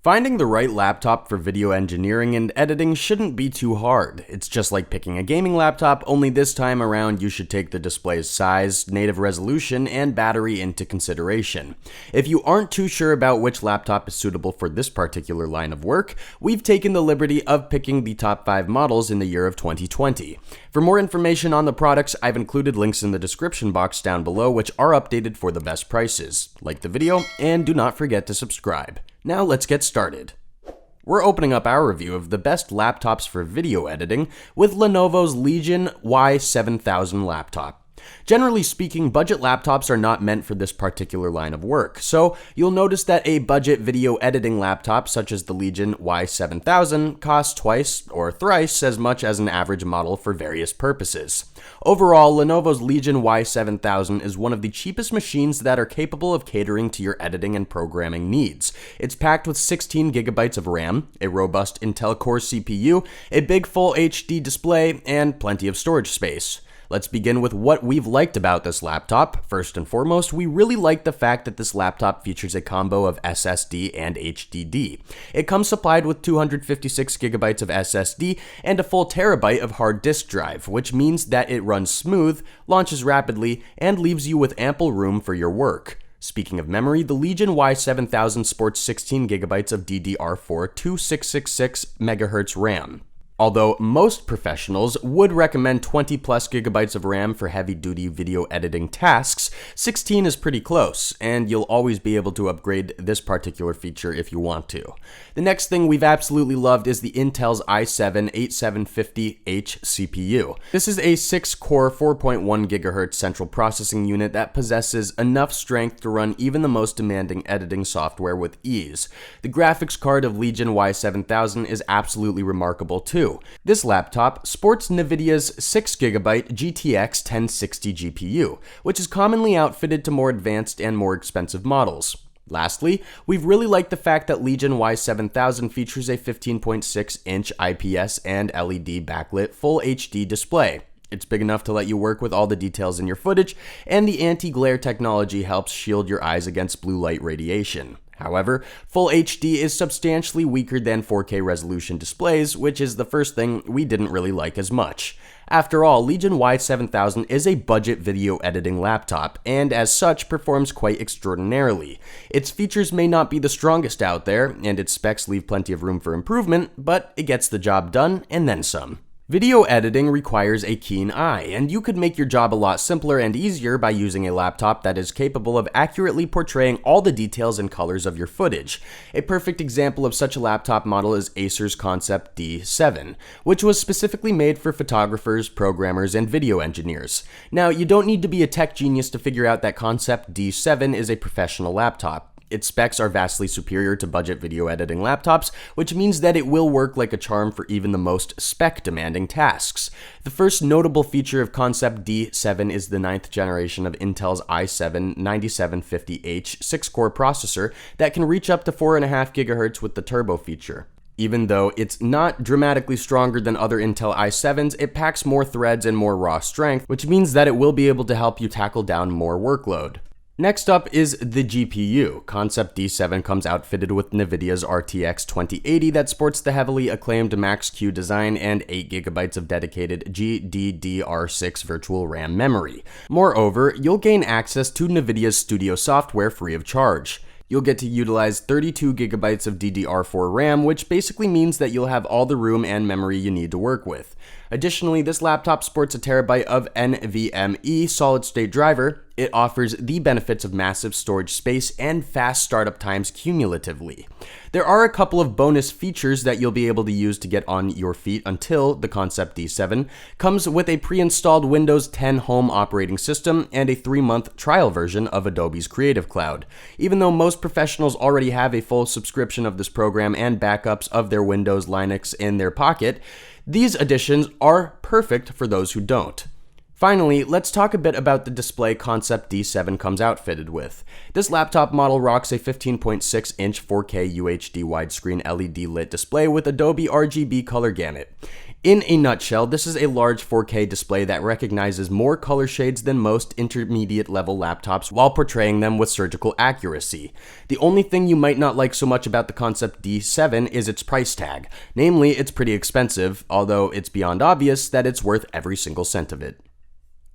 Finding the right laptop for video engineering and editing shouldn't be too hard. It's just like picking a gaming laptop, only this time around you should take the display's size, native resolution, and battery into consideration. If you aren't too sure about which laptop is suitable for this particular line of work, we've taken the liberty of picking the top 5 models in the year of 2020. For more information on the products, I've included links in the description box down below which are updated for the best prices. Like the video, and do not forget to subscribe. Now let's get started. We're opening up our review of the best laptops for video editing with Lenovo's Legion Y7000 laptop. Generally speaking, budget laptops are not meant for this particular line of work, so you'll notice that a budget video editing laptop such as the Legion Y7000 costs twice or thrice as much as an average model for various purposes. Overall, Lenovo's Legion Y7000 is one of the cheapest machines that are capable of catering to your editing and programming needs. It's packed with 16 gigabytes of RAM, a robust Intel Core CPU, a big full HD display, and plenty of storage space. Let's begin with what we've liked about this laptop. First and foremost, we really like the fact that this laptop features a combo of SSD and HDD. It comes supplied with 256 gigabytes of SSD and a full terabyte of hard disk drive, which means that it runs smooth, launches rapidly, and leaves you with ample room for your work. Speaking of memory, the Legion Y7000 sports 16 gigabytes of DDR4 2666 MHz RAM. Although most professionals would recommend 20 plus gigabytes of RAM for heavy-duty video editing tasks, 16 is pretty close, and you'll always be able to upgrade this particular feature if you want to. The next thing we've absolutely loved is the Intel's i7-8750H CPU. This is a 6-core 4.1 GHz central processing unit that possesses enough strength to run even the most demanding editing software with ease. The graphics card of Legion Y7000 is absolutely remarkable too. This laptop sports NVIDIA's 6GB GTX 1060 GPU, which is commonly outfitted to more advanced and more expensive models. Lastly, we've really liked the fact that Legion Y7000 features a 15.6-inch IPS and LED backlit Full HD display. It's big enough to let you work with all the details in your footage, and the anti-glare technology helps shield your eyes against blue light radiation. However, Full HD is substantially weaker than 4K resolution displays, which is the first thing we didn't really like as much. After all, Legion Y7000 is a budget video editing laptop, and as such performs quite extraordinarily. Its features may not be the strongest out there, and its specs leave plenty of room for improvement, but it gets the job done and then some. Video editing requires a keen eye, and you could make your job a lot simpler and easier by using a laptop that is capable of accurately portraying all the details and colors of your footage. A perfect example of such a laptop model is Acer's ConceptD 7, which was specifically made for photographers, programmers, and video engineers. Now, you don't need to be a tech genius to figure out that ConceptD 7 is a professional laptop. Its specs are vastly superior to budget video editing laptops, which means that it will work like a charm for even the most spec-demanding tasks. The first notable feature of ConceptD 7 is the 9th generation of Intel's i7-9750H 6-core processor that can reach up to 4.5 GHz with the turbo feature. Even though it's not dramatically stronger than other Intel i7s, it packs more threads and more raw strength, which means that it will be able to help you tackle down more workload. Next up is the GPU. ConceptD 7 comes outfitted with NVIDIA's RTX 2080 that sports the heavily acclaimed Max-Q design and 8 GB of dedicated GDDR6 virtual RAM memory. Moreover, you'll gain access to NVIDIA's Studio software free of charge. You'll get to utilize 32 gigabytes of DDR4 RAM, which basically means that you'll have all the room and memory you need to work with. Additionally, this laptop sports a terabyte of NVMe solid-state driver. It offers the benefits of massive storage space and fast startup times cumulatively. There are a couple of bonus features that you'll be able to use to get on your feet until the ConceptD 7 comes with a pre-installed Windows 10 Home operating system and a 3-month trial version of Adobe's Creative Cloud. Even though most professionals already have a full subscription of this program and backups of their Windows Linux in their pocket, these additions are perfect for those who don't. Finally, let's talk a bit about the display ConceptD 7 comes outfitted with. This laptop model rocks a 15.6-inch 4K UHD widescreen LED lit display with Adobe RGB color gamut. In a nutshell, this is a large 4K display that recognizes more color shades than most intermediate level laptops while portraying them with surgical accuracy. The only thing you might not like so much about the ConceptD 7 is its price tag. Namely, it's pretty expensive, although it's beyond obvious that it's worth every single cent of it.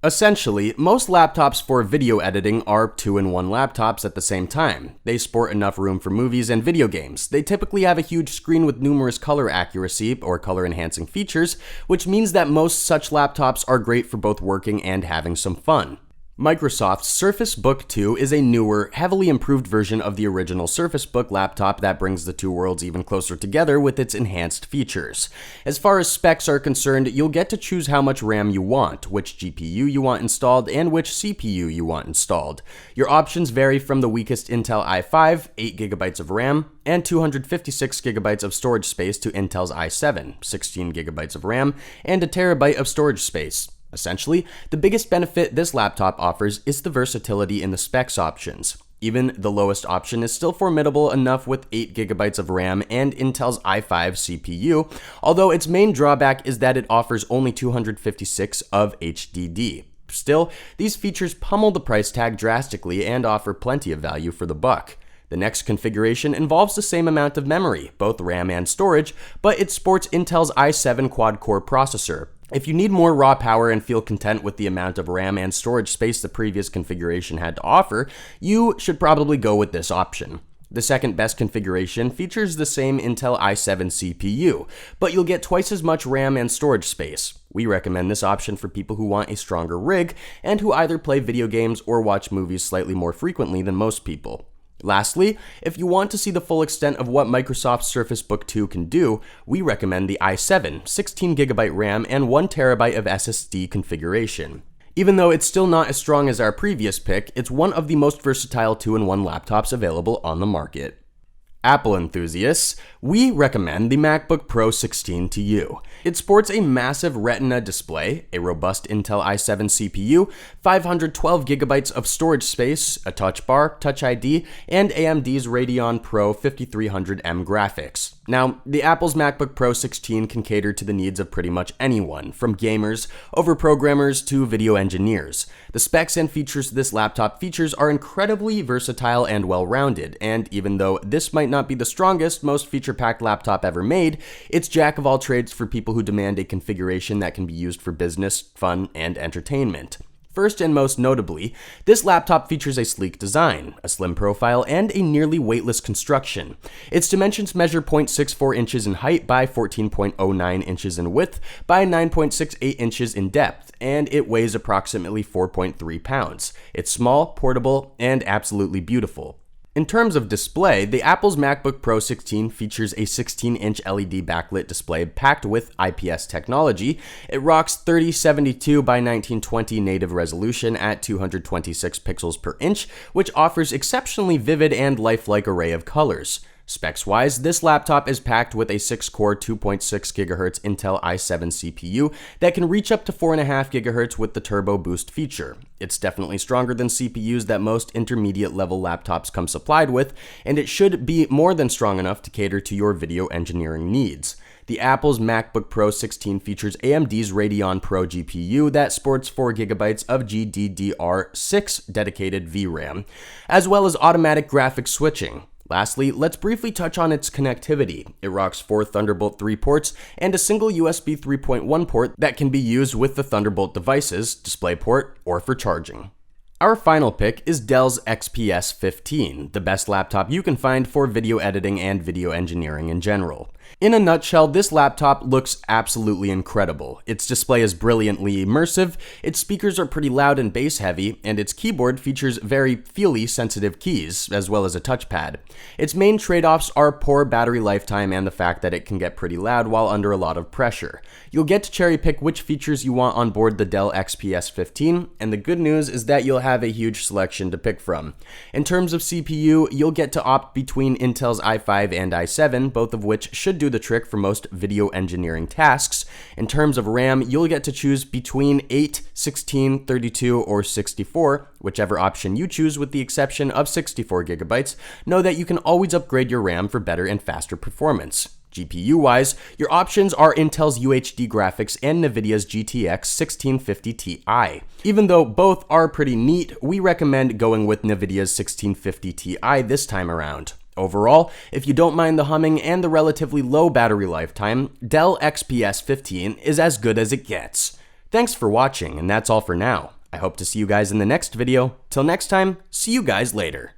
Essentially, most laptops for video editing are 2-in-1 laptops at the same time. They sport enough room for movies and video games. They typically have a huge screen with numerous color accuracy or color enhancing features, which means that most such laptops are great for both working and having some fun. Microsoft's Surface Book 2 is a newer, heavily improved version of the original Surface Book laptop that brings the two worlds even closer together with its enhanced features. As far as specs are concerned, you'll get to choose how much RAM you want, which GPU you want installed, and which CPU you want installed. Your options vary from the weakest Intel i5, 8GB of RAM, and 256GB of storage space to Intel's i7, 16GB of RAM, and a terabyte of storage space. Essentially, the biggest benefit this laptop offers is the versatility in the specs options. Even the lowest option is still formidable enough with 8GB of RAM and Intel's i5 CPU, although its main drawback is that it offers only 256 of HDD. Still, these features pummel the price tag drastically and offer plenty of value for the buck. The next configuration involves the same amount of memory, both RAM and storage, but it sports Intel's i7 quad-core processor. If you need more raw power and feel content with the amount of RAM and storage space the previous configuration had to offer, you should probably go with this option. The second best configuration features the same Intel i7 CPU, but you'll get twice as much RAM and storage space. We recommend this option for people who want a stronger rig and who either play video games or watch movies slightly more frequently than most people. Lastly, if you want to see the full extent of what Microsoft's Surface Book 2 can do, we recommend the i7, 16GB RAM and 1TB of SSD configuration. Even though it's still not as strong as our previous pick, it's one of the most versatile 2-in-1 laptops available on the market. Apple enthusiasts, we recommend the MacBook Pro 16 to you. It sports a massive Retina display, a robust Intel i7 CPU, 512GB of storage space, a touch bar, Touch ID, and AMD's Radeon Pro 5300M graphics. Now, the Apple's MacBook Pro 16 can cater to the needs of pretty much anyone, from gamers, over programmers, to video engineers. The specs and features this laptop features are incredibly versatile and well-rounded, and even though this might not be the strongest, most feature-packed laptop ever made, it's jack of all trades for people who demand a configuration that can be used for business, fun, and entertainment. First and most notably, this laptop features a sleek design, a slim profile, and a nearly weightless construction. Its dimensions measure 0.64 inches in height by 14.09 inches in width by 9.68 inches in depth, and it weighs approximately 4.3 pounds. It's small, portable, and absolutely beautiful. In terms of display, the Apple's MacBook Pro 16 features a 16-inch LED backlit display packed with IPS technology. It rocks 3072 by 1920 native resolution at 226 pixels per inch, which offers exceptionally vivid and lifelike array of colors. Specs-wise, this laptop is packed with a 6-core 2.6 GHz Intel i7 CPU that can reach up to 4.5 GHz with the Turbo Boost feature. It's definitely stronger than CPUs that most intermediate-level laptops come supplied with, and it should be more than strong enough to cater to your video engineering needs. The Apple's MacBook Pro 16 features AMD's Radeon Pro GPU that sports 4GB of GDDR6 dedicated VRAM, as well as automatic graphics switching. Lastly, let's briefly touch on its connectivity. It rocks 4 Thunderbolt 3 ports and a single USB 3.1 port that can be used with the Thunderbolt devices, DisplayPort, or for charging. Our final pick is Dell's XPS 15, the best laptop you can find for video editing and video engineering in general. In a nutshell, this laptop looks absolutely incredible. Its display is brilliantly immersive, its speakers are pretty loud and bass heavy, and its keyboard features very feely sensitive keys, as well as a touchpad. Its main trade-offs are poor battery lifetime and the fact that it can get pretty loud while under a lot of pressure. You'll get to cherry pick which features you want on board the Dell XPS 15, and the good news is that you'll have a huge selection to pick from. In terms of CPU, you'll get to opt between Intel's i5 and i7, both of which should do the trick for most video engineering tasks. In terms of RAM, you'll get to choose between 8, 16, 32, or 64, whichever option you choose with the exception of 64GB. Know that you can always upgrade your RAM for better and faster performance. GPU-wise, your options are Intel's UHD graphics and NVIDIA's GTX 1650 Ti. Even though both are pretty neat, we recommend going with NVIDIA's 1650 Ti this time around. Overall, if you don't mind the humming and the relatively low battery lifetime, Dell XPS 15 is as good as it gets. Thanks for watching, and that's all for now. I hope to see you guys in the next video. Till next time, see you guys later.